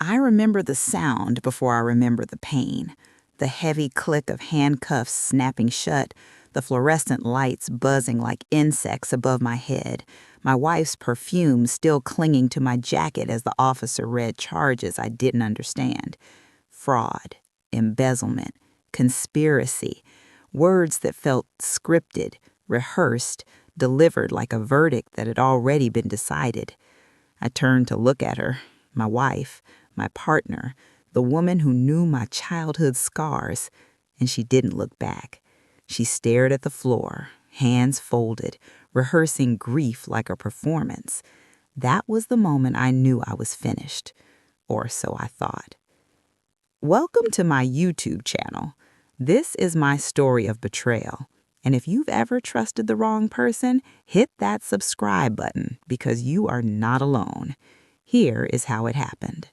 I remember the sound before I remember the pain. The heavy click of handcuffs snapping shut, the fluorescent lights buzzing like insects above my head, my wife's perfume still clinging to my jacket as the officer read charges I didn't understand. Fraud, embezzlement, conspiracy, words that felt scripted, rehearsed, delivered like a verdict that had already been decided. I turned to look at her, my wife, my partner, the woman who knew my childhood scars, and she didn't look back. She stared at the floor, hands folded, rehearsing grief like a performance. That was the moment I knew I was finished, or so I thought. Welcome to my YouTube channel. This is my story of betrayal. And if you've ever trusted the wrong person, hit that subscribe button because you are not alone. Here is how it happened.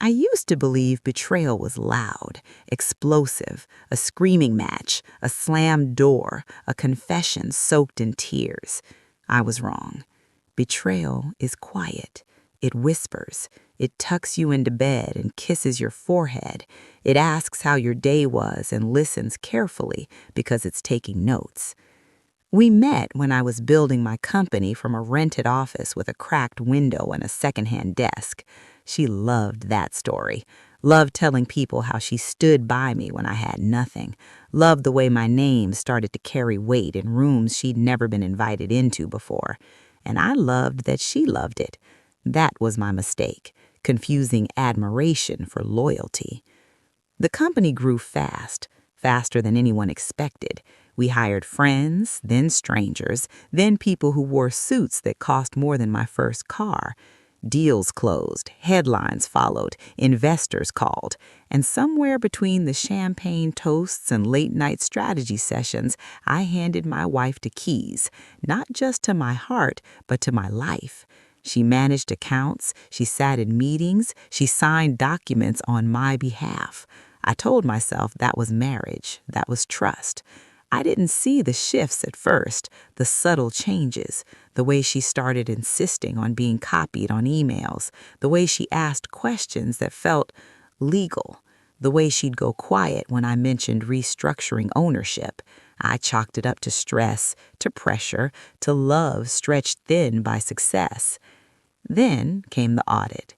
I used to believe betrayal was loud, explosive, a screaming match, a slammed door, a confession soaked in tears. I was wrong. Betrayal is quiet. It whispers. It tucks you into bed and kisses your forehead. It asks how your day was and listens carefully because it's taking notes. We met when I was building my company from a rented office with a cracked window and a secondhand desk. She loved that story. Loved telling people how she stood by me when I had nothing. Loved the way my name started to carry weight in rooms she'd never been invited into before. And I loved that she loved it. That was my mistake, confusing admiration for loyalty. The company grew fast, faster than anyone expected. We hired friends, then strangers, then people who wore suits that cost more than my first car. Deals closed, headlines followed, investors called, and somewhere between the champagne toasts and late-night strategy sessions, I handed my wife the keys, not just to my heart, but to my life. She managed accounts, she sat in meetings, she signed documents on my behalf. I told myself that was marriage, that was trust. I didn't see the shifts at first, the subtle changes, the way she started insisting on being copied on emails, the way she asked questions that felt legal, the way she'd go quiet when I mentioned restructuring ownership. I chalked it up to stress, to pressure, to love stretched thin by success. Then came the audit.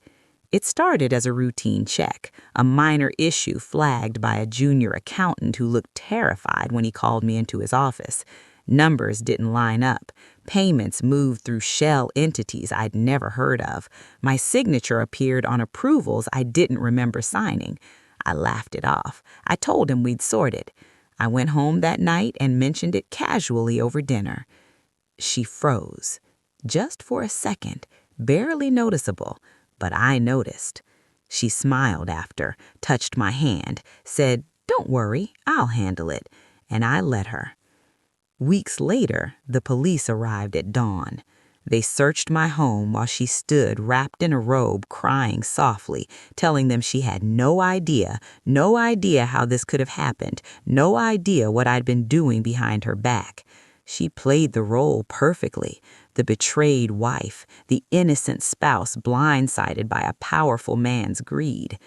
It started as a routine check, a minor issue flagged by a junior accountant who looked terrified when he called me into his office. Numbers didn't line up. Payments moved through shell entities I'd never heard of. My signature appeared on approvals I didn't remember signing. I laughed it off. I told him we'd sorted. I went home that night and mentioned it casually over dinner. She froze. Just for a second, barely noticeable. But I noticed. She smiled after, touched my hand, said, "Don't worry, I'll handle it," and I let her. Weeks later, the police arrived at dawn. They searched my home while she stood wrapped in a robe, crying softly, telling them she had no idea how this could have happened, no idea what I'd been doing behind her back. She played the role perfectly. The betrayed wife, the innocent spouse blindsided by a powerful man's greed.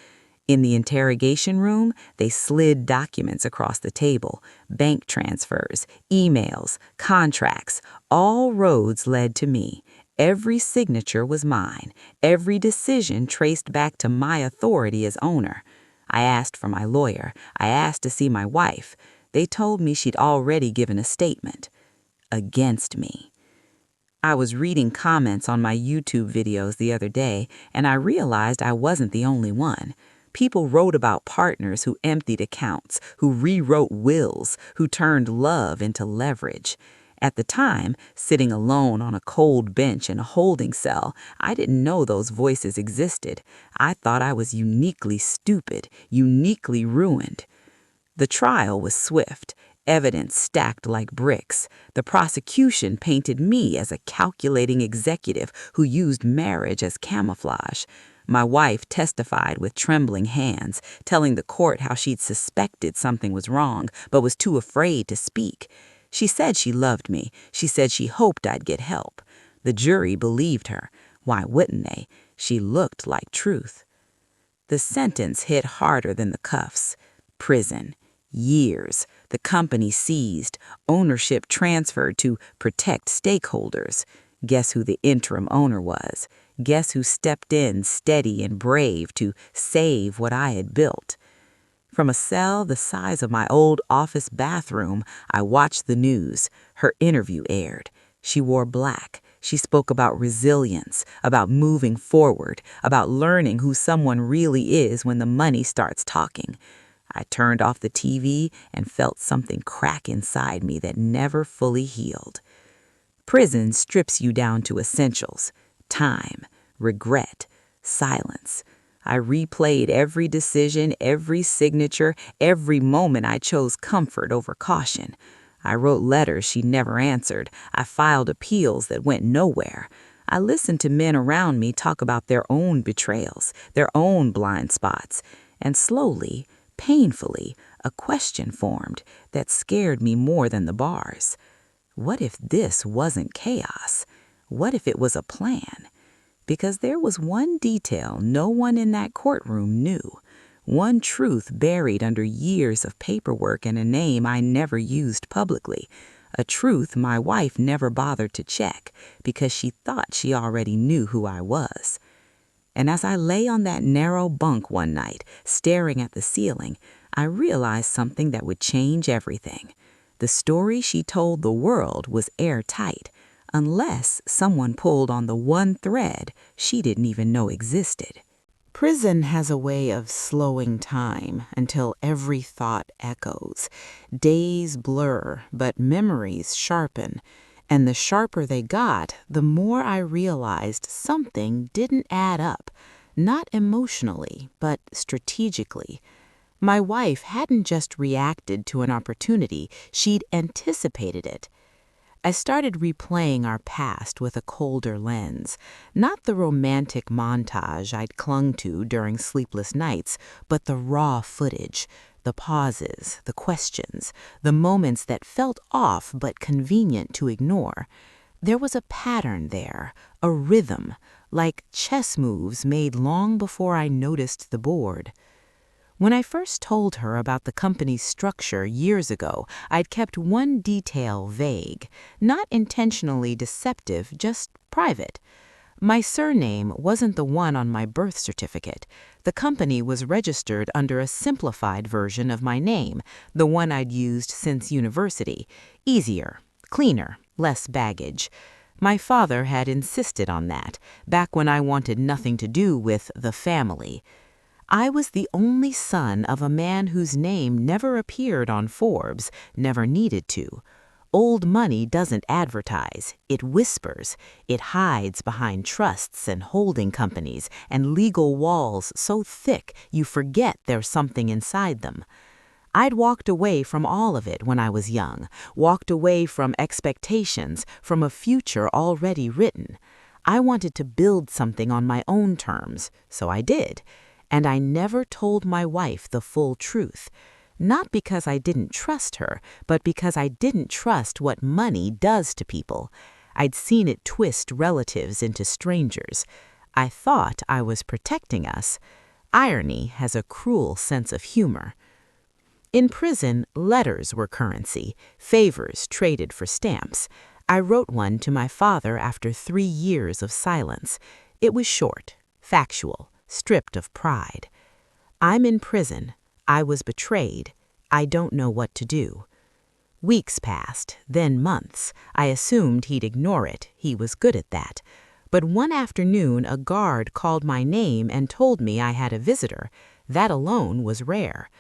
In the interrogation room, they slid documents across the table, bank transfers, emails, contracts. All roads led to me. Every signature was mine, every decision traced back to my authority as owner. I asked for my lawyer. I asked to see my wife. They told me she'd already given a statement. Against me. I was reading comments on my YouTube videos the other day, and I realized I wasn't the only one. People wrote about partners who emptied accounts, who rewrote wills, who turned love into leverage. At the time, sitting alone on a cold bench in a holding cell, I didn't know those voices existed. I thought I was uniquely stupid, uniquely ruined. The trial was swift. Evidence stacked like bricks. The prosecution painted me as a calculating executive who used marriage as camouflage. My wife testified with trembling hands, telling the court how she'd suspected something was wrong, but was too afraid to speak. She said she loved me. She said she hoped I'd get help. The jury believed her. Why wouldn't they? She looked like truth. The sentence hit harder than the cuffs. Prison. Years. The company seized. Ownership transferred to protect stakeholders. Guess who the interim owner was? Guess who stepped in steady and brave to save what I had built? From a cell the size of my old office bathroom, I watched the news. Her interview aired. She wore black. She spoke about resilience, about moving forward, about learning who someone really is when the money starts talking. I turned off the TV and felt something crack inside me that never fully healed. Prison strips you down to essentials: time, regret, silence. I replayed every decision, every signature, every moment I chose comfort over caution. I wrote letters she never answered. I filed appeals that went nowhere. I listened to men around me talk about their own betrayals, their own blind spots, and slowly, painfully, a question formed that scared me more than the bars. What if this wasn't chaos? What if it was a plan? Because there was one detail no one in that courtroom knew, one truth buried under years of paperwork and a name I never used publicly, a truth my wife never bothered to check because she thought she already knew who I was. And as I lay on that narrow bunk one night, staring at the ceiling, I realized something that would change everything. The story she told the world was airtight, unless someone pulled on the one thread she didn't even know existed. Prison has a way of slowing time until every thought echoes. Days blur, but memories sharpen. And the sharper they got, the more I realized something didn't add up, not emotionally, but strategically. My wife hadn't just reacted to an opportunity, she'd anticipated it. I started replaying our past with a colder lens, not the romantic montage I'd clung to during sleepless nights, but the raw footage, the pauses, the questions, the moments that felt off but convenient to ignore. There was a pattern there, a rhythm, like chess moves made long before I noticed the board. When I first told her about the company's structure years ago, I'd kept one detail vague, not intentionally deceptive, just private. My surname wasn't the one on my birth certificate. The company was registered under a simplified version of my name, the one I'd used since university. Easier, cleaner, less baggage. My father had insisted on that, back when I wanted nothing to do with the family. I was the only son of a man whose name never appeared on Forbes, never needed to. Old money doesn't advertise, it whispers. It hides behind trusts and holding companies and legal walls so thick you forget there's something inside them. I'd walked away from all of it when I was young, walked away from expectations, from a future already written. I wanted to build something on my own terms, so I did. And I never told my wife the full truth, not because I didn't trust her, but because I didn't trust what money does to people. I'd seen it twist relatives into strangers. I thought I was protecting us. Irony has a cruel sense of humor. In prison, letters were currency, favors traded for stamps. I wrote one to my father after 3 years of silence. It was short, factual, stripped of pride. I'm in prison. I was betrayed. I don't know what to do. Weeks passed, then months. I assumed he'd ignore it. He was good at that. But one afternoon, a guard called my name and told me I had a visitor. That alone was rare.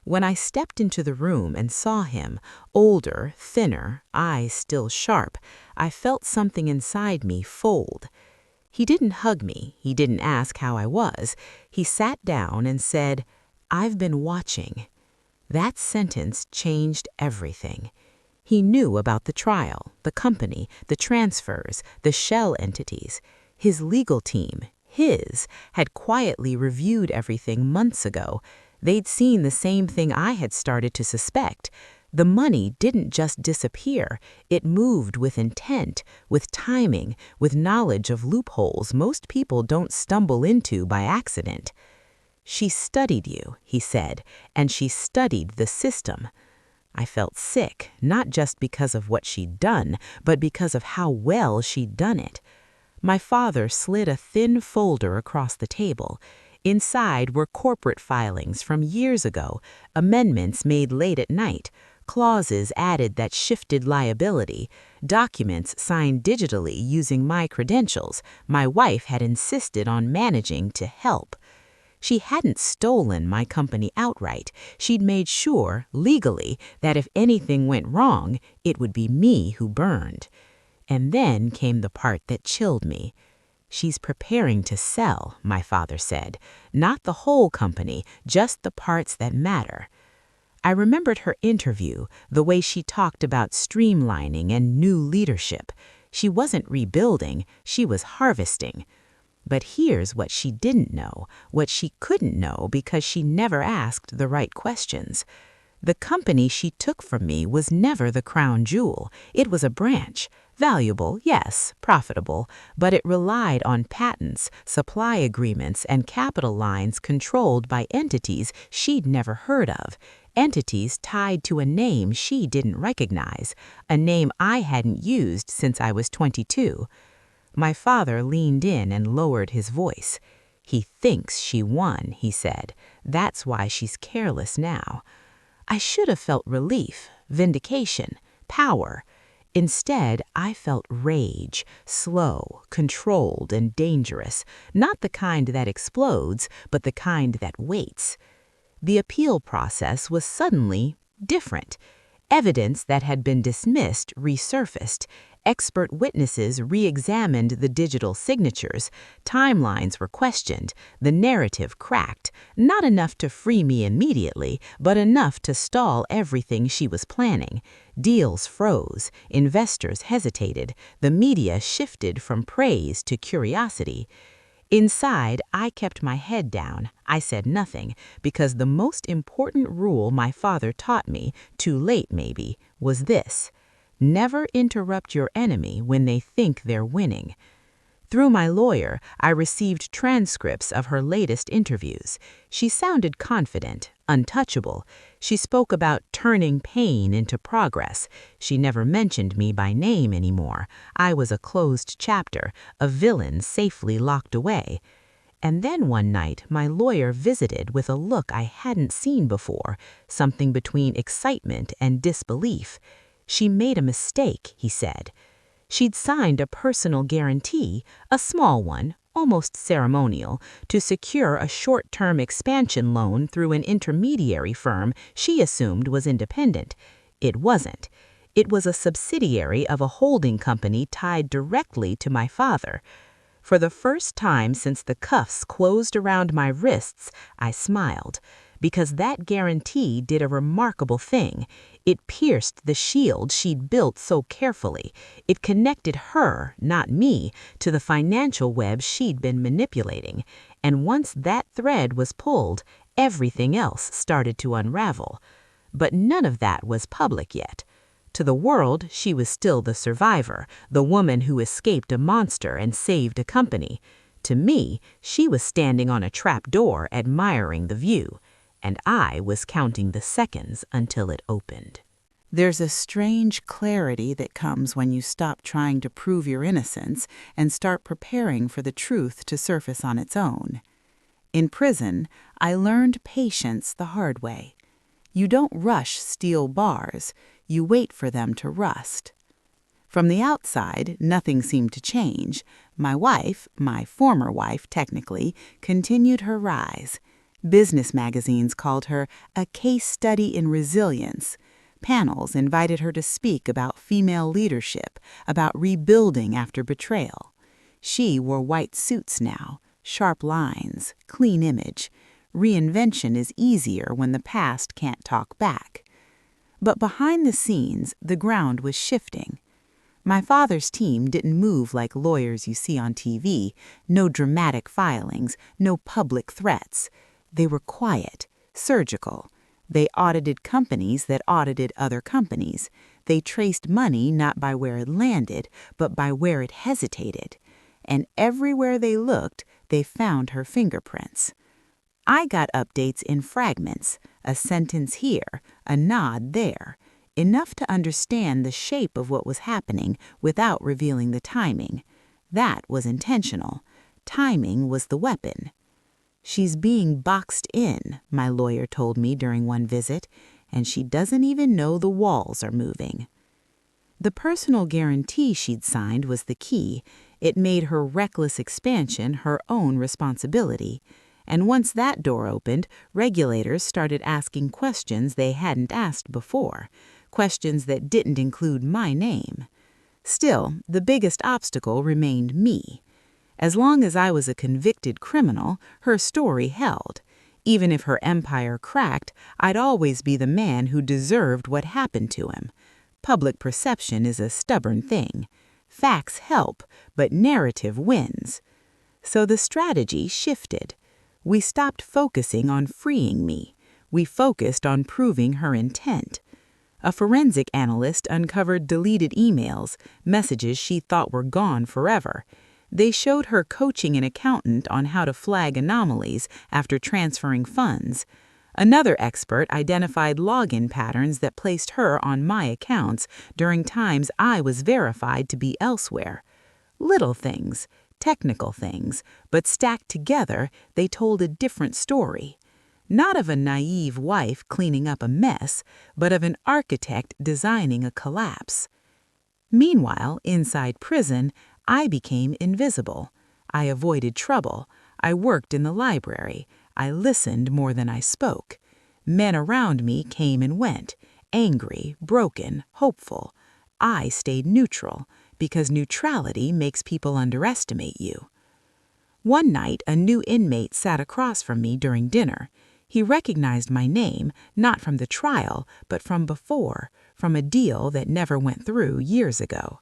When I stepped into the room and saw him, older, thinner, eyes still sharp, I felt something inside me fold. He didn't hug me. He didn't ask how I was. He sat down and said, "I've been watching." That sentence changed everything. He knew about the trial, the company, the transfers, the shell entities. His legal team, had quietly reviewed everything months ago. They'd seen the same thing I had started to suspect. The money didn't just disappear. It moved with intent, with timing, with knowledge of loopholes most people don't stumble into by accident. "She studied you," he said, "and she studied the system." I felt sick, not just because of what she'd done, but because of how well she'd done it. My father slid a thin folder across the table. Inside were corporate filings from years ago, amendments made late at night, clauses added that shifted liability, documents signed digitally using my credentials my wife had insisted on managing to help. She hadn't stolen my company outright. She'd made sure, legally, that if anything went wrong, it would be me who burned. And then came the part that chilled me. "She's preparing to sell," my father said. "Not the whole company, just the parts that matter." I remembered her interview, the way she talked about streamlining and new leadership. She wasn't rebuilding, she was harvesting. But here's what she didn't know, what she couldn't know because she never asked the right questions. The company she took from me was never the crown jewel. It was a branch. Valuable, yes, profitable, but it relied on patents, supply agreements, and capital lines controlled by entities she'd never heard of. Entities tied to a name she didn't recognize, a name I hadn't used since I was 22. My father leaned in and lowered his voice. "He thinks she won," he said. "That's why she's careless now." I should have felt relief, vindication, power. Instead, I felt rage, slow, controlled, and dangerous, not the kind that explodes, but the kind that waits. The appeal process was suddenly different. Evidence that had been dismissed resurfaced. Expert witnesses re-examined the digital signatures. Timelines were questioned. The narrative cracked. Not enough to free me immediately, but enough to stall everything she was planning. Deals froze. Investors hesitated. The media shifted from praise to curiosity. Inside, I kept my head down. I said nothing, because the most important rule my father taught me, too late maybe, was this: never interrupt your enemy when they think they're winning. Through my lawyer, I received transcripts of her latest interviews. She sounded confident, untouchable. She spoke about turning pain into progress. She never mentioned me by name anymore. I was a closed chapter, a villain safely locked away. And then one night, my lawyer visited with a look I hadn't seen before, something between excitement and disbelief. "She made a mistake," he said. She'd signed a personal guarantee, a small one, almost ceremonial, to secure a short-term expansion loan through an intermediary firm she assumed was independent. It wasn't. It was a subsidiary of a holding company tied directly to my father. For the first time since the cuffs closed around my wrists, I smiled, because that guarantee did a remarkable thing. It pierced the shield she'd built so carefully. It connected her, not me, to the financial web she'd been manipulating. And once that thread was pulled, everything else started to unravel. But none of that was public yet. To the world, she was still the survivor, the woman who escaped a monster and saved a company. To me, she was standing on a trap door admiring the view, and I was counting the seconds until it opened. There's a strange clarity that comes when you stop trying to prove your innocence and start preparing for the truth to surface on its own. In prison, I learned patience the hard way. You don't rush steel bars, you wait for them to rust. From the outside, nothing seemed to change. My wife, my former wife technically, continued her rise. Business magazines called her a case study in resilience. Panels invited her to speak about female leadership, about rebuilding after betrayal. She wore white suits now, sharp lines, clean image. Reinvention is easier when the past can't talk back. But behind the scenes, the ground was shifting. My father's team didn't move like lawyers you see on TV, no dramatic filings, no public threats. They were quiet, surgical. They audited companies that audited other companies. They traced money not by where it landed, but by where it hesitated. And everywhere they looked, they found her fingerprints. I got updates in fragments, a sentence here, a nod there, enough to understand the shape of what was happening without revealing the timing. That was intentional. Timing was the weapon. "She's being boxed in," my lawyer told me during one visit, "and she doesn't even know the walls are moving." The personal guarantee she'd signed was the key. It made her reckless expansion her own responsibility. And once that door opened, regulators started asking questions they hadn't asked before, questions that didn't include my name. Still, the biggest obstacle remained me. As long as I was a convicted criminal, her story held. Even if her empire cracked, I'd always be the man who deserved what happened to him. Public perception is a stubborn thing. Facts help, but narrative wins. So the strategy shifted. We stopped focusing on freeing me. We focused on proving her intent. A forensic analyst uncovered deleted emails, messages she thought were gone forever. They showed her coaching an accountant on how to flag anomalies after transferring funds. Another expert identified login patterns that placed her on my accounts during times I was verified to be elsewhere. Little things, technical things, but stacked together, they told a different story. Not of a naive wife cleaning up a mess, but of an architect designing a collapse. Meanwhile, inside prison, I became invisible. I avoided trouble. I worked in the library. I listened more than I spoke. Men around me came and went, angry, broken, hopeful. I stayed neutral, because neutrality makes people underestimate you. One night, a new inmate sat across from me during dinner. He recognized my name, not from the trial, but from before, from a deal that never went through years ago.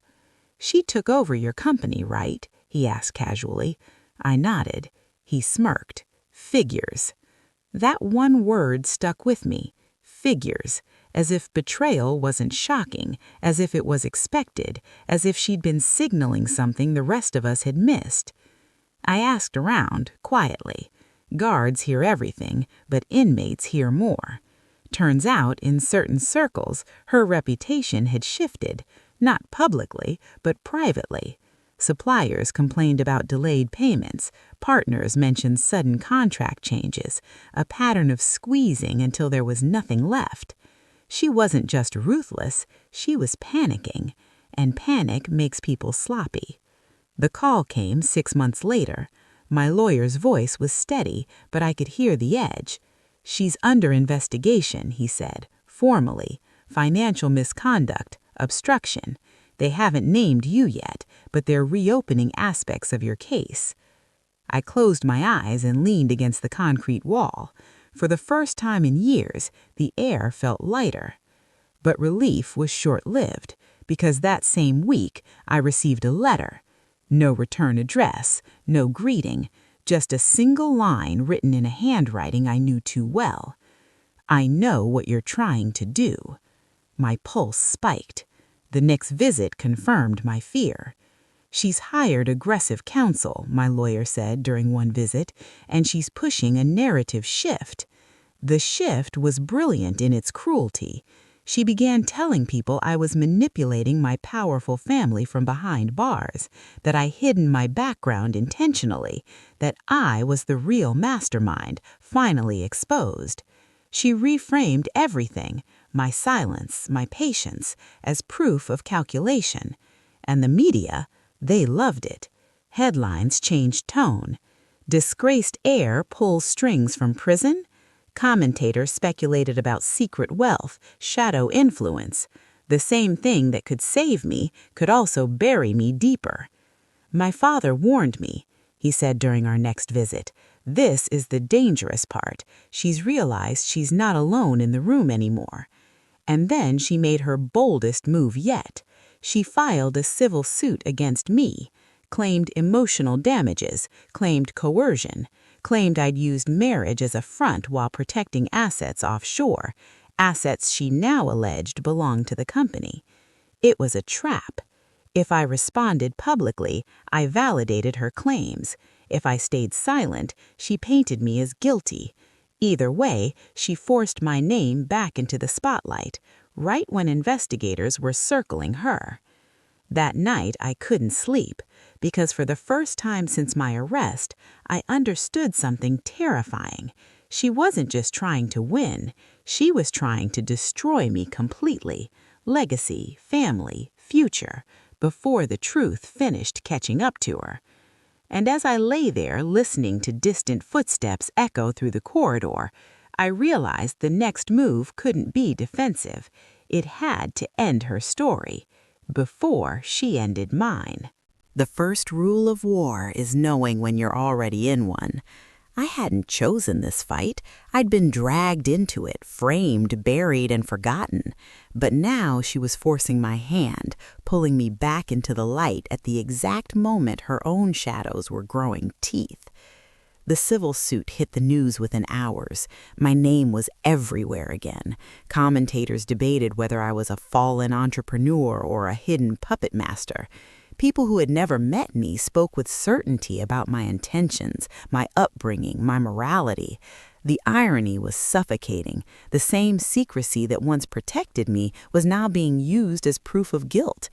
"She took over your company, right?" he asked casually. I nodded. He smirked. "Figures." That one word stuck with me. Figures. As if betrayal wasn't shocking, as if it was expected, as if she'd been signaling something the rest of us had missed. I asked around, quietly. Guards hear everything, but inmates hear more. Turns out, in certain circles, her reputation had shifted, not publicly, but privately. Suppliers complained about delayed payments. Partners mentioned sudden contract changes, a pattern of squeezing until there was nothing left. She wasn't just ruthless, she was panicking, and panic makes people sloppy. The call came 6 months later. My lawyer's voice was steady, but I could hear the edge. "She's under investigation," he said, formally. "Financial misconduct, obstruction. They haven't named you yet, but they're reopening aspects of your case." I closed my eyes and leaned against the concrete wall. For the first time in years, the air felt lighter. But relief was short-lived, because that same week I received a letter. No return address, no greeting, just a single line written in a handwriting I knew too well. "I know what you're trying to do." My pulse spiked. The next visit confirmed my fear. "She's hired aggressive counsel," my lawyer said during one visit, "and she's pushing a narrative shift." The shift was brilliant in its cruelty. She began telling people I was manipulating my powerful family from behind bars, that I hidden my background intentionally, that I was the real mastermind, finally exposed. She reframed everything, my silence, my patience, as proof of calculation. And the media, they loved it. Headlines changed tone. "Disgraced heir pulls strings from prison?" Commentators speculated about secret wealth, shadow influence. The same thing that could save me could also bury me deeper. "My father warned me," he said during our next visit. "This is the dangerous part. She's realized she's not alone in the room anymore." And then she made her boldest move yet. She filed a civil suit against me, claimed emotional damages, claimed coercion, claimed I'd used marriage as a front while protecting assets offshore, assets she now alleged belonged to the company. It was a trap. If I responded publicly, I validated her claims. If I stayed silent, she painted me as guilty. Either way, she forced my name back into the spotlight, right when investigators were circling her. That night, I couldn't sleep, because for the first time since my arrest, I understood something terrifying. She wasn't just trying to win, she was trying to destroy me completely. Legacy, family, future, before the truth finished catching up to her. And as I lay there listening to distant footsteps echo through the corridor, I realized the next move couldn't be defensive. It had to end her story before she ended mine. The first rule of war is knowing when you're already in one. I hadn't chosen this fight. I'd been dragged into it, framed, buried, and forgotten. But now she was forcing my hand, pulling me back into the light at the exact moment her own shadows were growing teeth. The civil suit hit the news within hours. My name was everywhere again. Commentators debated whether I was a fallen entrepreneur or a hidden puppet master. People who had never met me spoke with certainty about my intentions, my upbringing, my morality. The irony was suffocating. The same secrecy that once protected me was now being used as proof of guilt.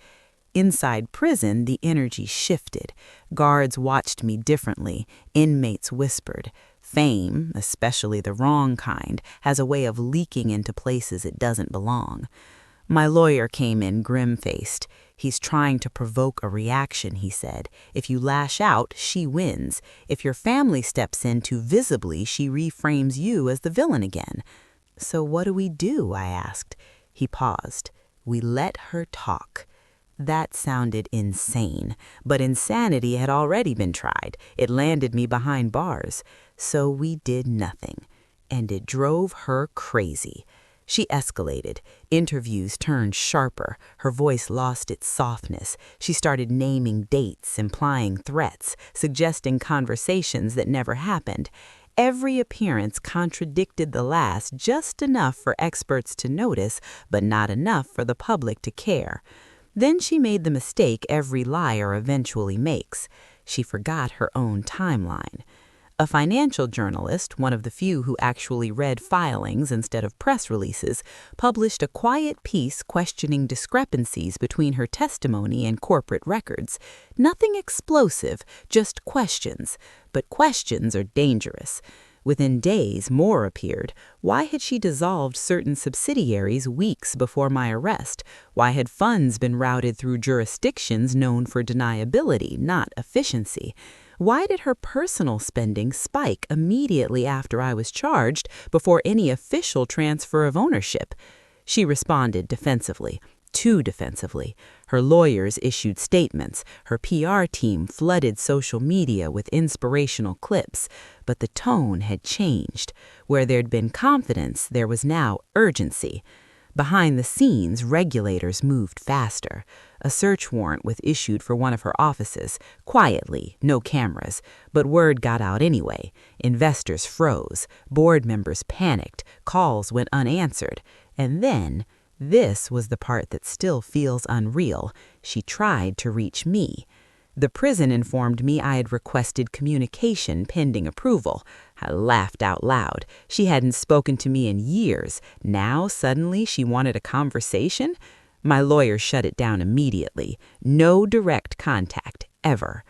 Inside prison, the energy shifted. Guards watched me differently. Inmates whispered. Fame, especially the wrong kind, has a way of leaking into places it doesn't belong. My lawyer came in grim-faced. He's trying to provoke a reaction, he said. If you lash out, she wins. If your family steps in too visibly, she reframes you as the villain again. So what do? I asked. He paused. We let her talk. That sounded insane, but insanity had already been tried. It landed me behind bars. So we did nothing. And it drove her crazy. She escalated. Interviews turned sharper. Her voice lost its softness. She started naming dates, implying threats, suggesting conversations that never happened. Every appearance contradicted the last just enough for experts to notice, but not enough for the public to care. Then she made the mistake every liar eventually makes. She forgot her own timeline. A financial journalist, one of the few who actually read filings instead of press releases, published a quiet piece questioning discrepancies between her testimony and corporate records. Nothing explosive, just questions. But questions are dangerous. Within days, more appeared. Why had she dissolved certain subsidiaries weeks before my arrest? Why had funds been routed through jurisdictions known for deniability, not efficiency? Why did her personal spending spike immediately after I was charged before any official transfer of ownership? She responded defensively, too defensively. Her lawyers issued statements. Her PR team flooded social media with inspirational clips. But the tone had changed. Where there'd been confidence, there was now urgency. Behind the scenes, regulators moved faster. A search warrant was issued for one of her offices, quietly, no cameras, but word got out anyway. Investors froze, board members panicked, calls went unanswered. And then, this was the part that still feels unreal, she tried to reach me. The prison informed me I had requested communication pending approval. I laughed out loud. She hadn't spoken to me in years. Now, suddenly, she wanted a conversation? My lawyer shut it down immediately. No direct contact, ever.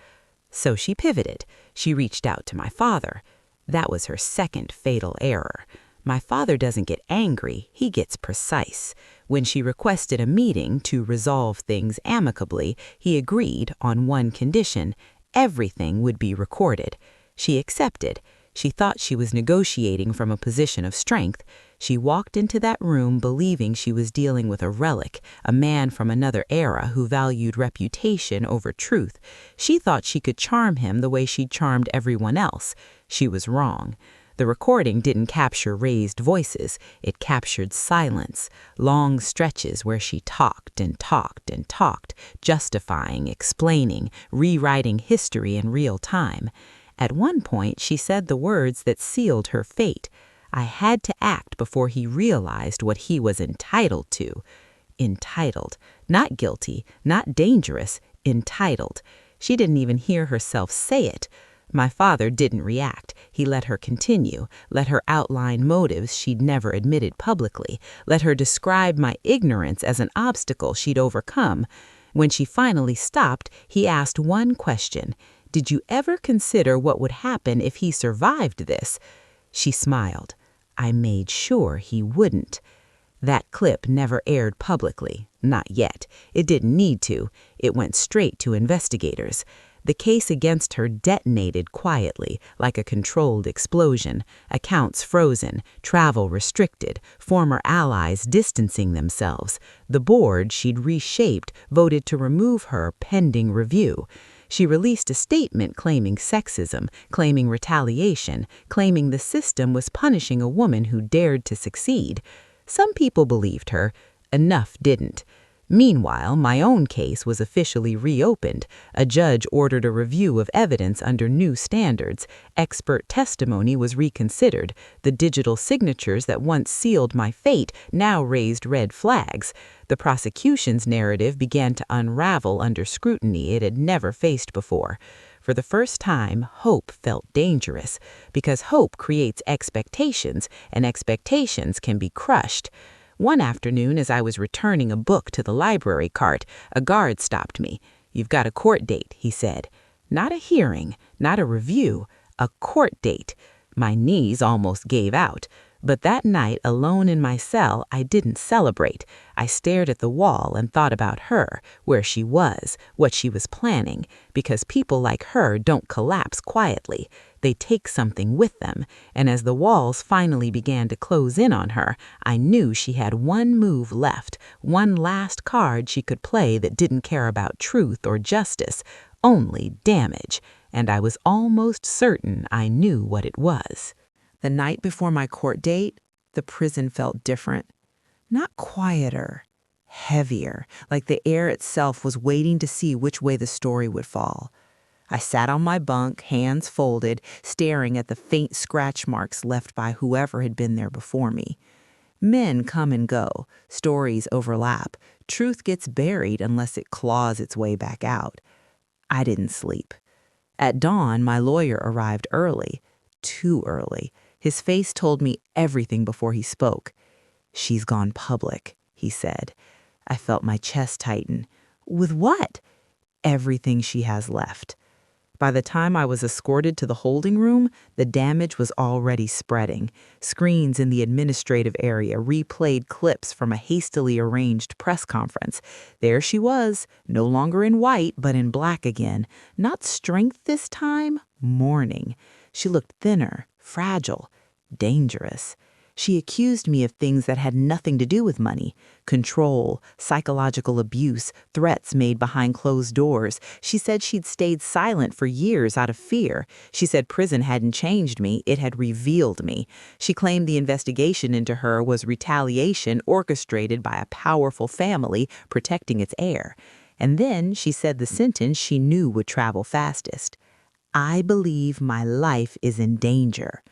So she pivoted. She reached out to my father. That was her second fatal error. My father doesn't get angry, he gets precise. When she requested a meeting to resolve things amicably, he agreed on one condition: everything would be recorded. She accepted. She thought she was negotiating from a position of strength. She walked into that room believing she was dealing with a relic, a man from another era who valued reputation over truth. She thought she could charm him the way she charmed everyone else. She was wrong. The recording didn't capture raised voices. It captured silence, long stretches where she talked and talked and talked, justifying, explaining, rewriting history in real time. At one point, she said the words that sealed her fate. I had to act before he realized what he was entitled to. Entitled. Not guilty, not dangerous, entitled. She didn't even hear herself say it. My father didn't react. He let her continue, let her outline motives she'd never admitted publicly, let her describe my ignorance as an obstacle she'd overcome. When she finally stopped, he asked one question. Did you ever consider what would happen if he survived this? She smiled. I made sure he wouldn't. That clip never aired publicly. Not yet. It didn't need to. It went straight to investigators. The case against her detonated quietly, like a controlled explosion. Accounts frozen, travel restricted, former allies distancing themselves. The board she'd reshaped voted to remove her pending review. She released a statement claiming sexism, claiming retaliation, claiming the system was punishing a woman who dared to succeed. Some people believed her. Enough didn't. Meanwhile, my own case was officially reopened. A judge ordered a review of evidence under new standards. Expert testimony was reconsidered. The digital signatures that once sealed my fate now raised red flags. The prosecution's narrative began to unravel under scrutiny it had never faced before. For the first time, hope felt dangerous, because hope creates expectations, and expectations can be crushed. One afternoon, as I was returning a book to the library cart, a guard stopped me. "You've got a court date," he said. Not a hearing, not a review, a court date. My knees almost gave out. But that night, alone in my cell, I didn't celebrate. I stared at the wall and thought about her, where she was, what she was planning, because people like her don't collapse quietly. They take something with them, and as the walls finally began to close in on her, I knew she had one move left, one last card she could play that didn't care about truth or justice, only damage, and I was almost certain I knew what it was. The night before my court date, the prison felt different. Not quieter, heavier, like the air itself was waiting to see which way the story would fall. I sat on my bunk, hands folded, staring at the faint scratch marks left by whoever had been there before me. Men come and go, stories overlap, truth gets buried unless it claws its way back out. I didn't sleep. At dawn, my lawyer arrived early, too early. His face told me everything before he spoke. "She's gone public," he said. I felt my chest tighten. With what? Everything she has left. By the time I was escorted to the holding room, the damage was already spreading. Screens in the administrative area replayed clips from a hastily arranged press conference. There she was, no longer in white, but in black again. Not strength this time, mourning. She looked thinner, fragile, dangerous. She accused me of things that had nothing to do with money: control, psychological abuse, threats made behind closed doors. She said she'd stayed silent for years out of fear. She said prison hadn't changed me, it had revealed me. She claimed the investigation into her was retaliation orchestrated by a powerful family protecting its heir. And then she said the sentence she knew would travel fastest: "I believe my life is in danger."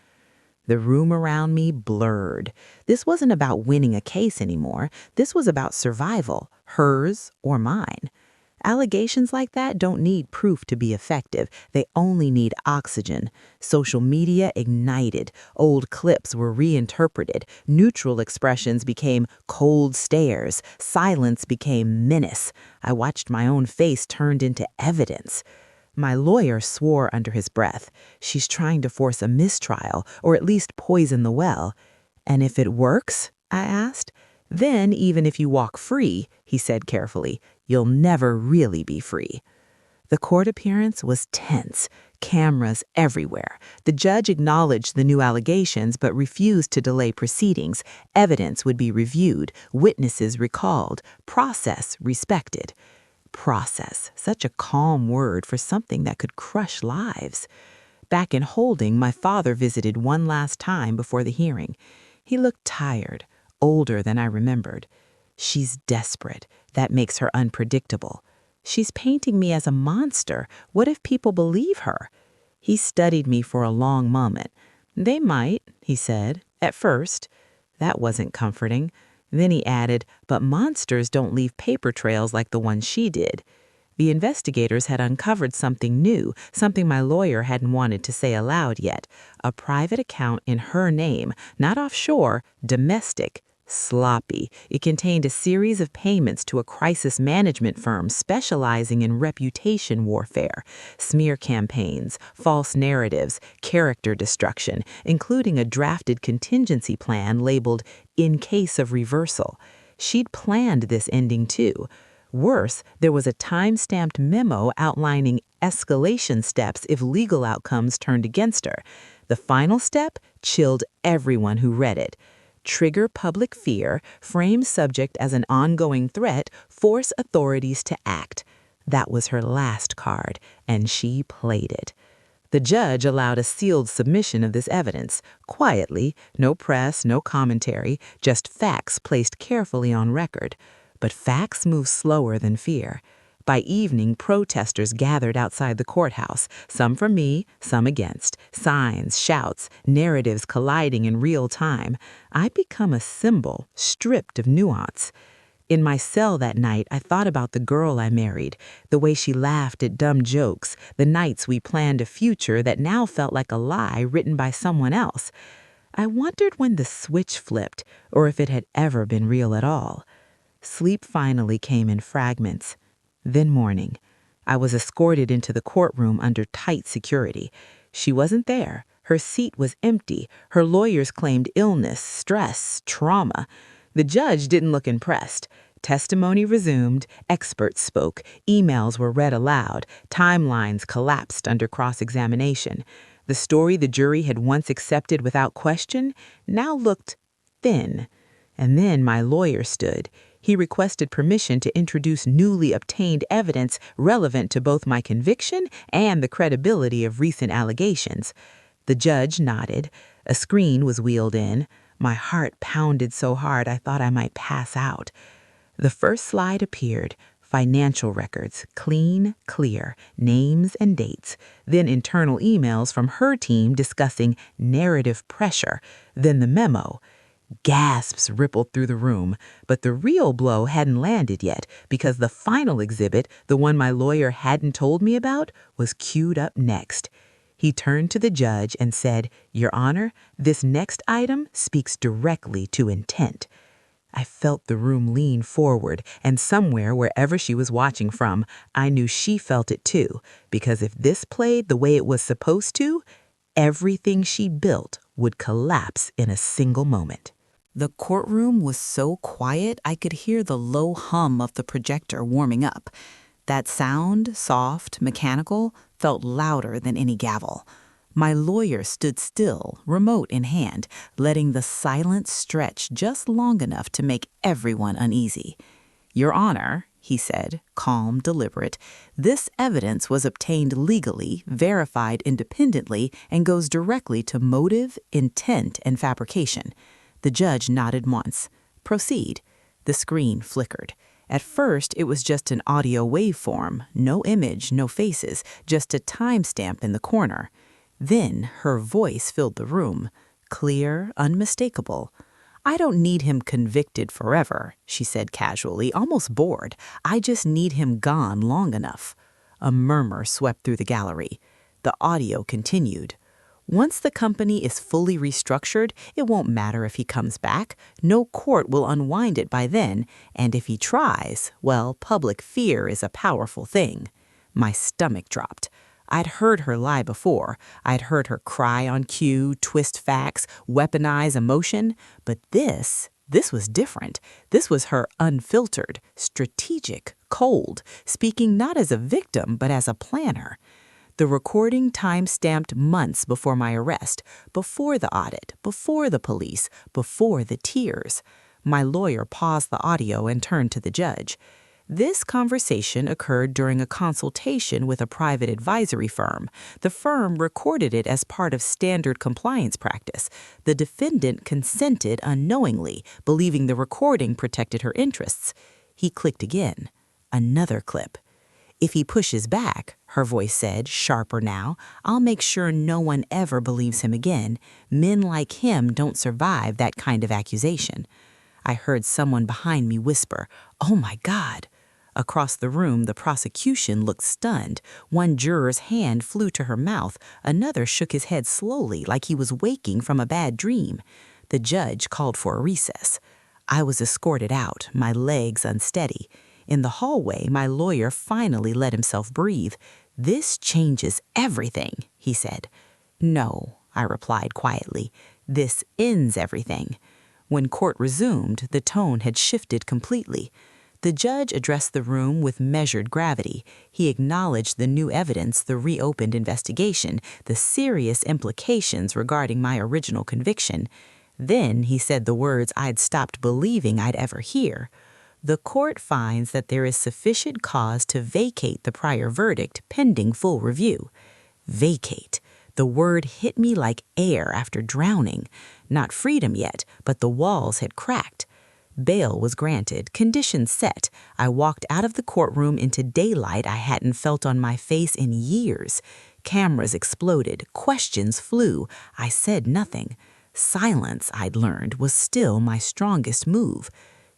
The room around me blurred. This wasn't about winning a case anymore. This was about survival, hers or mine. Allegations like that don't need proof to be effective. They only need oxygen. Social media ignited. Old clips were reinterpreted. Neutral expressions became cold stares. Silence became menace. I watched my own face turned into evidence. My lawyer swore under his breath. "She's trying to force a mistrial, or at least poison the well." "And if it works?" I asked. "Then, even if you walk free," he said carefully, "you'll never really be free." The court appearance was tense, cameras everywhere. The judge acknowledged the new allegations but refused to delay proceedings. Evidence would be reviewed, witnesses recalled, process respected. Process, such a calm word for something that could crush lives. Back in holding, my father visited one last time before the hearing. He looked tired, older than I remembered. "She's desperate. That makes her unpredictable. She's painting me as a monster. What if people believe her?" He studied me for a long moment. "They might," he said, "at first." That wasn't comforting. Then he added, "But monsters don't leave paper trails like the one she did." The investigators had uncovered something new, something my lawyer hadn't wanted to say aloud yet. A private account in her name, not offshore, domestic, sloppy. It contained a series of payments to a crisis management firm specializing in reputation warfare, smear campaigns, false narratives, character destruction, including a drafted contingency plan labeled "in case of reversal." She'd planned this ending too. Worse, there was a time-stamped memo outlining escalation steps if legal outcomes turned against her. The final step chilled everyone who read it. Trigger public fear, frame subject as an ongoing threat, force authorities to act. That was her last card, and she played it. The judge allowed a sealed submission of this evidence, quietly, no press, no commentary, just facts placed carefully on record. But facts move slower than fear. By evening, protesters gathered outside the courthouse, some for me, some against. Signs, shouts, narratives colliding in real time. I'd become a symbol, stripped of nuance. In my cell that night, I thought about the girl I married, the way she laughed at dumb jokes, the nights we planned a future that now felt like a lie written by someone else. I wondered when the switch flipped, or if it had ever been real at all. Sleep finally came in fragments. Then morning. I was escorted into the courtroom under tight security. She wasn't there. Her seat was empty. Her lawyers claimed illness, stress, trauma. The judge didn't look impressed. Testimony resumed, experts spoke, emails were read aloud, timelines collapsed under cross-examination. The story the jury had once accepted without question now looked thin. And then my lawyer stood. He requested permission to introduce newly obtained evidence relevant to both my conviction and the credibility of recent allegations. The judge nodded. A screen was wheeled in. My heart pounded so hard I thought I might pass out. The first slide appeared. Financial records, clean, clear, names and dates. Then internal emails from her team discussing narrative pressure. Then the memo. Gasps rippled through the room, but the real blow hadn't landed yet because the final exhibit, the one my lawyer hadn't told me about, was queued up next. He turned to the judge and said, "Your Honor, this next item speaks directly to intent." I felt the room lean forward, and somewhere, wherever she was watching from, I knew she felt it too, because if this played the way it was supposed to, everything she built would collapse in a single moment. The courtroom was so quiet I could hear the low hum of the projector warming up. That sound, soft, mechanical, felt louder than any gavel. My lawyer stood still, remote in hand, letting the silence stretch just long enough to make everyone uneasy. "Your Honor," he said, calm, deliberate, "this evidence was obtained legally, verified independently, and goes directly to motive, intent, and fabrication." The judge nodded once. "Proceed." The screen flickered. At first, it was just an audio waveform, no image, no faces, just a timestamp in the corner. Then her voice filled the room, clear, unmistakable. "I don't need him convicted forever," she said casually, almost bored. "I just need him gone long enough." A murmur swept through the gallery. The audio continued. "Once the company is fully restructured, it won't matter if he comes back. No court will unwind it by then, and if he tries, well, public fear is a powerful thing." My stomach dropped. I'd heard her lie before. I'd heard her cry on cue, twist facts, weaponize emotion. But this was different. This was her unfiltered, strategic, cold, speaking not as a victim, but as a planner. The recording time-stamped months before my arrest, before the audit, before the police, before the tears. My lawyer paused the audio and turned to the judge. This conversation occurred during a consultation with a private advisory firm. The firm recorded it as part of standard compliance practice. The defendant consented unknowingly, believing the recording protected her interests. He clicked again. Another clip. "If he pushes back," her voice said, sharper now, "I'll make sure no one ever believes him again. Men like him don't survive that kind of accusation." I heard someone behind me whisper, "Oh my God." Across the room, the prosecution looked stunned. One juror's hand flew to her mouth. Another shook his head slowly, like he was waking from a bad dream. The judge called for a recess. I was escorted out, my legs unsteady. In the hallway, my lawyer finally let himself breathe. "This changes everything," he said. "No," I replied quietly. "This ends everything." When court resumed, the tone had shifted completely. The judge addressed the room with measured gravity. He acknowledged the new evidence, the reopened investigation, the serious implications regarding my original conviction. Then he said the words I'd stopped believing I'd ever hear. "The court finds that there is sufficient cause to vacate the prior verdict pending full review." Vacate. The word hit me like air after drowning. Not freedom yet, but the walls had cracked. Bail was granted, conditions set. I walked out of the courtroom into daylight I hadn't felt on my face in years. Cameras exploded, questions flew. I said nothing. Silence, I'd learned, was still my strongest move.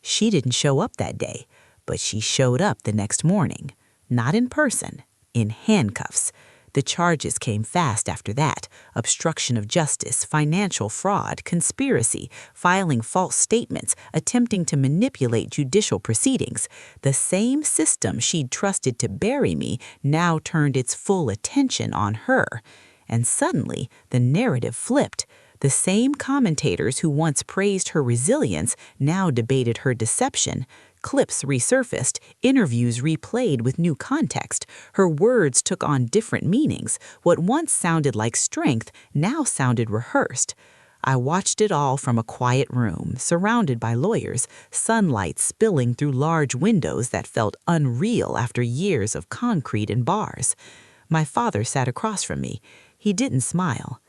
She didn't show up that day, but she showed up the next morning. Not in person, in handcuffs. The charges came fast after that: obstruction of justice, financial fraud, conspiracy, filing false statements, attempting to manipulate judicial proceedings. The same system she'd trusted to bury me now turned its full attention on her. And suddenly, the narrative flipped. The same commentators who once praised her resilience now debated her deception. Clips resurfaced, interviews replayed with new context. Her words took on different meanings. What once sounded like strength now sounded rehearsed. I watched it all from a quiet room, surrounded by lawyers, sunlight spilling through large windows that felt unreal after years of concrete and bars. My father sat across from me. He didn't smile.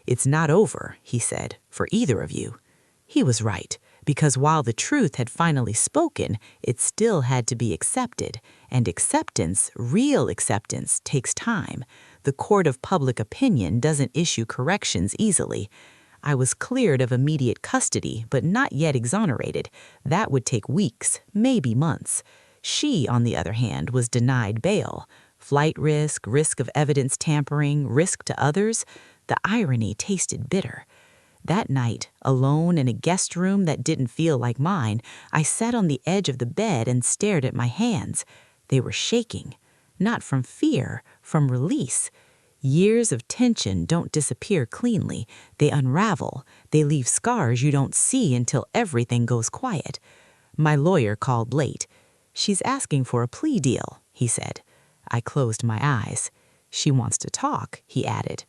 "It's not over," he said, "for either of you." He was right, because while the truth had finally spoken, it still had to be accepted. And acceptance, real acceptance, takes time. The court of public opinion doesn't issue corrections easily. I was cleared of immediate custody, but not yet exonerated. That would take weeks, maybe months. She, on the other hand, was denied bail. Flight risk, risk of evidence tampering, risk to others. The irony tasted bitter. That night, alone in a guest room that didn't feel like mine, I sat on the edge of the bed and stared at my hands. They were shaking. Not from fear, from release. Years of tension don't disappear cleanly. They unravel. They leave scars you don't see until everything goes quiet. My lawyer called late. "She's asking for a plea deal," he said. I closed my eyes. "She wants to talk," he added.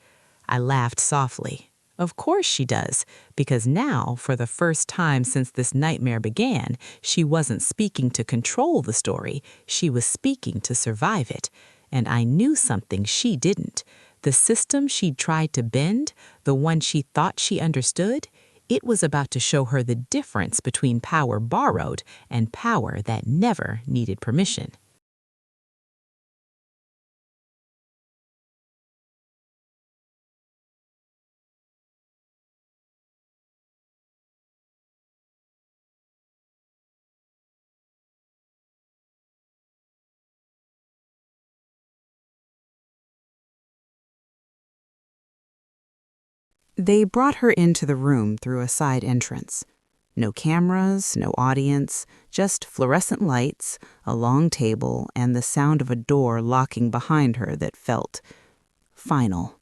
I laughed softly. Of course she does, because now, for the first time since this nightmare began, she wasn't speaking to control the story, she was speaking to survive it. And I knew something she didn't. The system she'd tried to bend, the one she thought she understood, it was about to show her the difference between power borrowed and power that never needed permission. They brought her into the room through a side entrance. No cameras, no audience, just fluorescent lights, a long table, and the sound of a door locking behind her that felt final.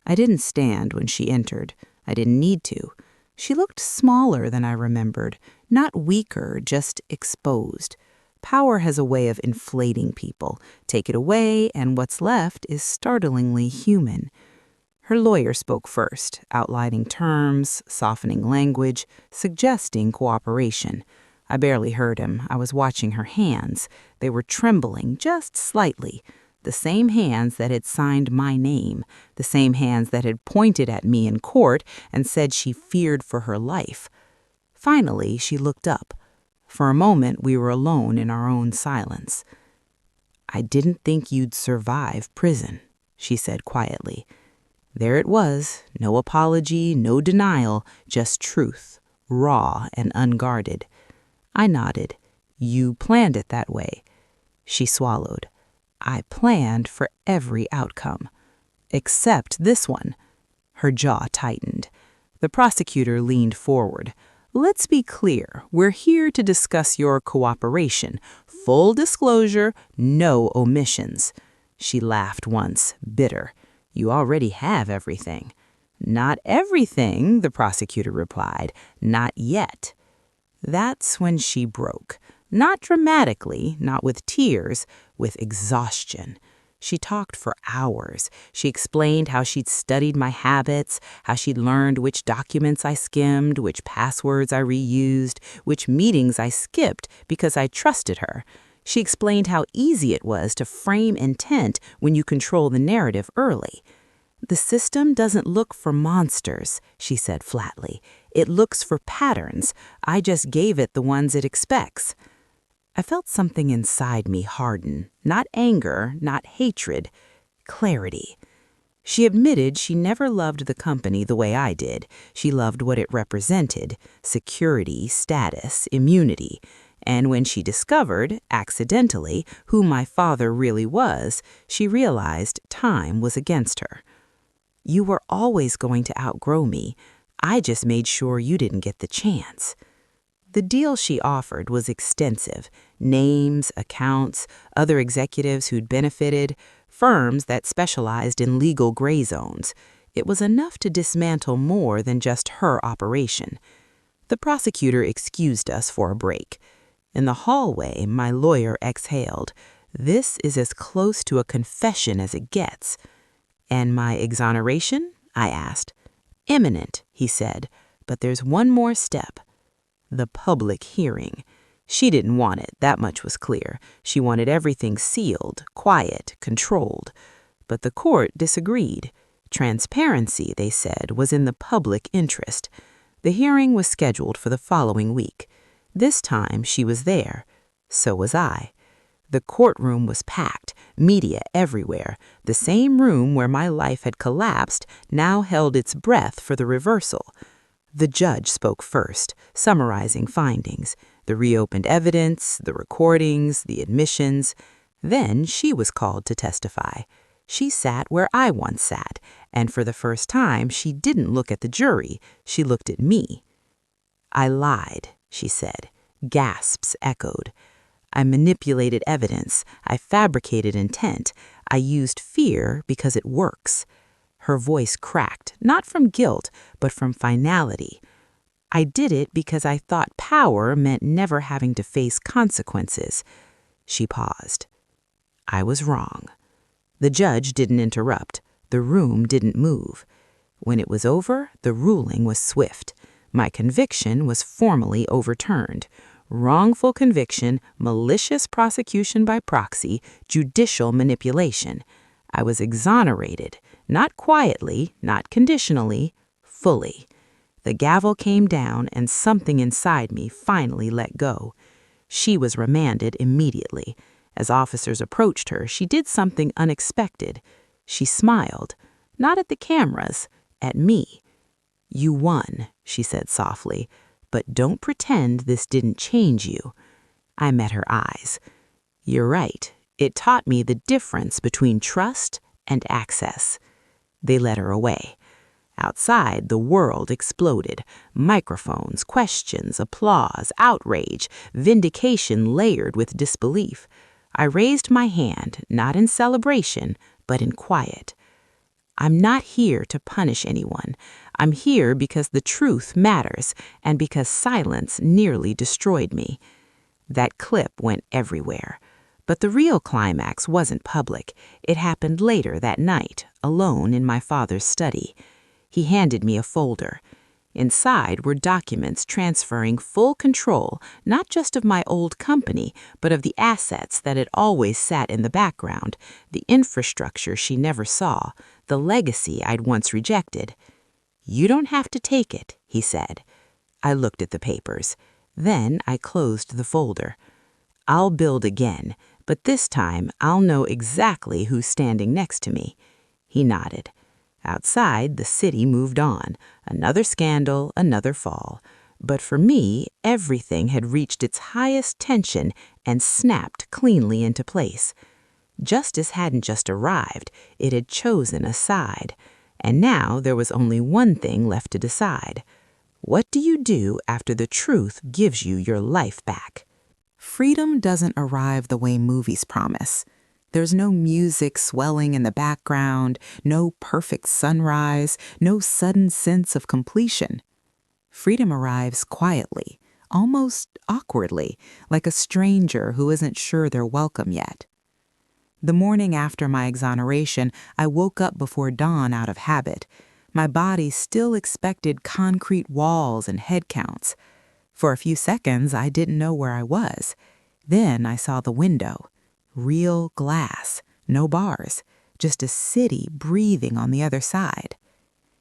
I didn't stand when she entered. I didn't need to. She looked smaller than I remembered, not weaker, just exposed. Power has a way of inflating people. Take it away, and what's left is startlingly human. Her lawyer spoke first, outlining terms, softening language, suggesting cooperation. I barely heard him. I was watching her hands. They were trembling just slightly. The same hands that had signed my name, the same hands that had pointed at me in court and said she feared for her life. Finally, she looked up. For a moment, we were alone in our own silence. "I didn't think you'd survive prison," she said quietly. There it was, no apology, no denial, just truth, raw and unguarded. I nodded. "You planned it that way." She swallowed. I planned for every outcome. Except this one. Her jaw tightened. The prosecutor leaned forward. Let's be clear, we're here to discuss your cooperation. Full disclosure, no omissions. She laughed once, bitter. You already have everything. Not everything, the prosecutor replied. Not yet. That's when she broke. Not dramatically, not with tears, with exhaustion. She talked for hours. She explained how she'd studied my habits, how she'd learned which documents I skimmed, which passwords I reused, which meetings I skipped because I trusted her. She explained how easy it was to frame intent when you control the narrative early. The system doesn't look for monsters, she said flatly. It looks for patterns. I just gave it the ones it expects. I felt something inside me harden, not anger, not hatred, clarity. She admitted she never loved the company the way I did. She loved what it represented, security, status, immunity. And when she discovered, accidentally, who my father really was, she realized time was against her. You were always going to outgrow me. I just made sure you didn't get the chance. The deal she offered was extensive. Names, accounts, other executives who'd benefited, firms that specialized in legal gray zones. It was enough to dismantle more than just her operation. The prosecutor excused us for a break. In the hallway, my lawyer exhaled. This is as close to a confession as it gets. And my exoneration? I asked. Imminent, he said, but there's one more step. The public hearing. She didn't want it, that much was clear. She wanted everything sealed, quiet, controlled. But the court disagreed. Transparency, they said, was in the public interest. The hearing was scheduled for the following week. This time she was there. So was I. The courtroom was packed, media everywhere. The same room where my life had collapsed now held its breath for the reversal. The judge spoke first, summarizing findings, the reopened evidence, the recordings, the admissions. Then she was called to testify. She sat where I once sat, and for the first time she didn't look at the jury, she looked at me. I lied, she said. Gasps echoed. I manipulated evidence. I fabricated intent. I used fear because it works. Her voice cracked, not from guilt, but from finality. I did it because I thought power meant never having to face consequences. She paused. I was wrong. The judge didn't interrupt. The room didn't move. When it was over, the ruling was swift. My conviction was formally overturned. Wrongful conviction, malicious prosecution by proxy, judicial manipulation. I was exonerated, not quietly, not conditionally, fully. The gavel came down and something inside me finally let go. She was remanded immediately. As officers approached her, she did something unexpected. She smiled, not at the cameras, at me. You won, she said softly, but don't pretend this didn't change you. I met her eyes. You're right. It taught me the difference between trust and access. They led her away. Outside, the world exploded. Microphones, questions, applause, outrage, vindication layered with disbelief. I raised my hand, not in celebration, but in quiet. I'm not here to punish anyone. I'm here because the truth matters and because silence nearly destroyed me. That clip went everywhere. But the real climax wasn't public. It happened later that night, alone in my father's study. He handed me a folder. Inside were documents transferring full control, not just of my old company, but of the assets that had always sat in the background, the infrastructure she never saw, the legacy I'd once rejected. You don't have to take it, he said. I looked at the papers. Then I closed the folder. I'll build again, but this time I'll know exactly who's standing next to me. He nodded. Outside, the city moved on. Another scandal, another fall. But for me, everything had reached its highest tension and snapped cleanly into place. Justice hadn't just arrived, it had chosen a side. And now there was only one thing left to decide. What do you do after the truth gives you your life back? Freedom doesn't arrive the way movies promise. There's no music swelling in the background, no perfect sunrise, no sudden sense of completion. Freedom arrives quietly, almost awkwardly, like a stranger who isn't sure they're welcome yet. The morning after my exoneration, I woke up before dawn out of habit. My body still expected concrete walls and head counts. For a few seconds, I didn't know where I was. Then I saw the window. Real glass, no bars, just a city breathing on the other side.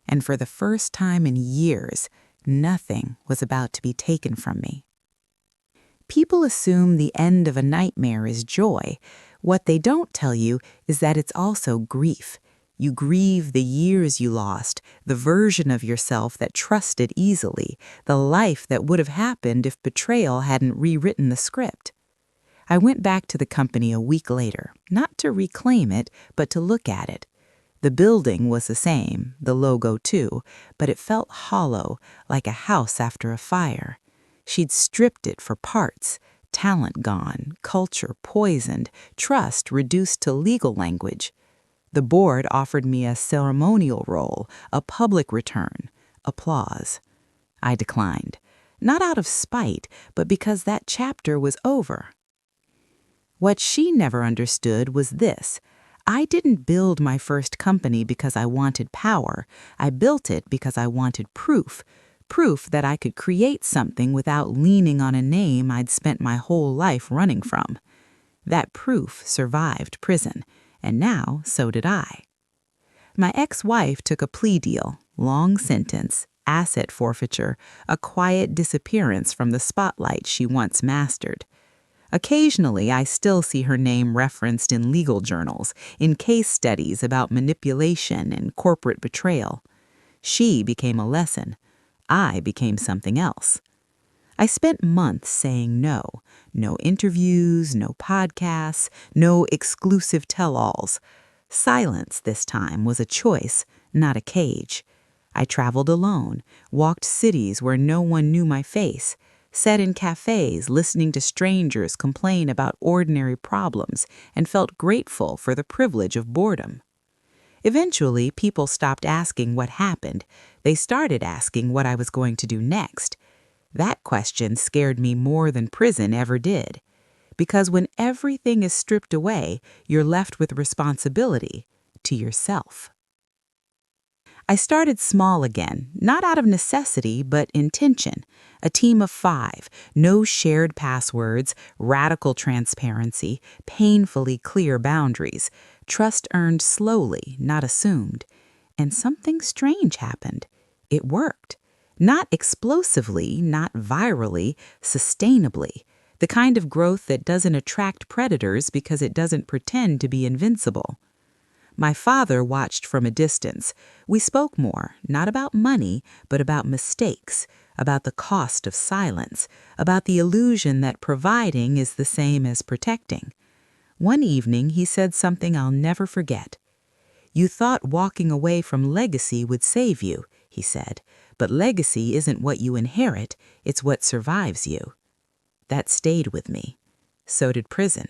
And for the first time in years, nothing was about to be taken from me. People assume the end of a nightmare is joy. What they don't tell you is that it's also grief. You grieve the years you lost, the version of yourself that trusted easily, the life that would have happened if betrayal hadn't rewritten the script. I went back to the company a week later, not to reclaim it, but to look at it. The building was the same, the logo too, but it felt hollow, like a house after a fire. She'd stripped it for parts, talent gone, culture poisoned, trust reduced to legal language. The board offered me a ceremonial role, a public return, applause. I declined, not out of spite, but because that chapter was over. What she never understood was this. I didn't build my first company because I wanted power. I built it because I wanted proof. Proof that I could create something without leaning on a name I'd spent my whole life running from. That proof survived prison, and now so did I. My ex-wife took a plea deal, long sentence, asset forfeiture, a quiet disappearance from the spotlight she once mastered. Occasionally, I still see her name referenced in legal journals, in case studies about manipulation and corporate betrayal. She became a lesson. I became something else. I spent months saying no. No interviews, no podcasts, no exclusive tell-alls. Silence this time was a choice, not a cage. I traveled alone, walked cities where no one knew my face, sat in cafes listening to strangers complain about ordinary problems, and felt grateful for the privilege of boredom. Eventually, people stopped asking what happened. They started asking what I was going to do next. That question scared me more than prison ever did. Because when everything is stripped away, you're left with responsibility to yourself. I started small again, not out of necessity, but intention. A team of 5, no shared passwords, radical transparency, painfully clear boundaries, trust earned slowly, not assumed. And something strange happened. It worked. Not explosively, not virally, sustainably. The kind of growth that doesn't attract predators because it doesn't pretend to be invincible. My father watched from a distance. We spoke more, not about money, but about mistakes, about the cost of silence, about the illusion that providing is the same as protecting. One evening, he said something I'll never forget. "You thought walking away from legacy would save you," he said, "but legacy isn't what you inherit, it's what survives you." That stayed with me. So did prison.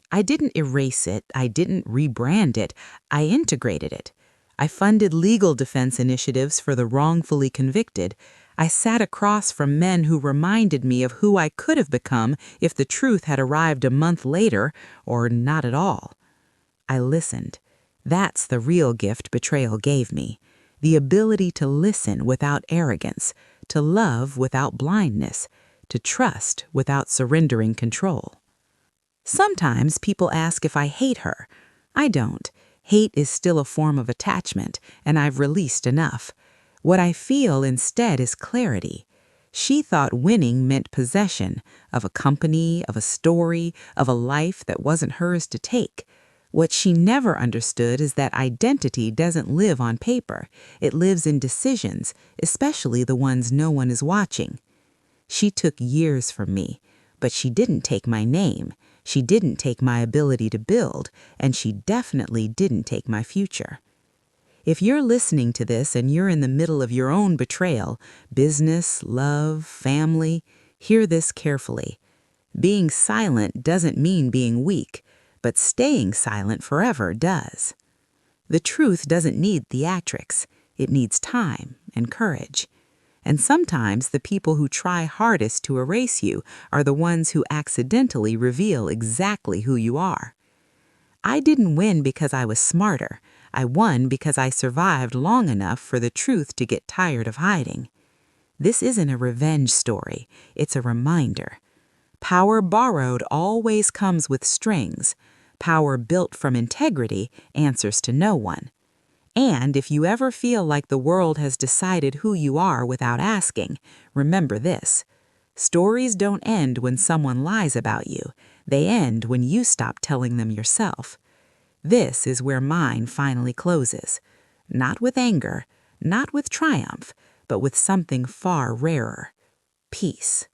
I didn't erase it, I didn't rebrand it, I integrated it. I funded legal defense initiatives for the wrongfully convicted. I sat across from men who reminded me of who I could have become if the truth had arrived a month later, or not at all. I listened. That's the real gift betrayal gave me. The ability to listen without arrogance, to love without blindness, to trust without surrendering control. Sometimes people ask if I hate her. I don't. Hate is still a form of attachment, and I've released enough. What I feel instead is clarity. She thought winning meant possession of a company, of a story, of a life that wasn't hers to take. What she never understood is that identity doesn't live on paper. It lives in decisions, especially the ones no one is watching. She took years from me, But she didn't take my name, she didn't take my ability to build, and she definitely didn't take my future. If you're listening to this and you're in the middle of your own betrayal, business, love, family, hear this carefully. Being silent doesn't mean being weak, but staying silent forever does. The truth doesn't need theatrics. It needs time and courage. And sometimes the people who try hardest to erase you are the ones who accidentally reveal exactly who you are. I didn't win because I was smarter. I won because I survived long enough for the truth to get tired of hiding. This isn't a revenge story. It's a reminder. Power borrowed always comes with strings. Power built from integrity answers to no one. And if you ever feel like the world has decided who you are without asking, remember this. Stories don't end when someone lies about you. They end when you stop telling them yourself. This is where mine finally closes. Not with anger, not with triumph, but with something far rarer. Peace.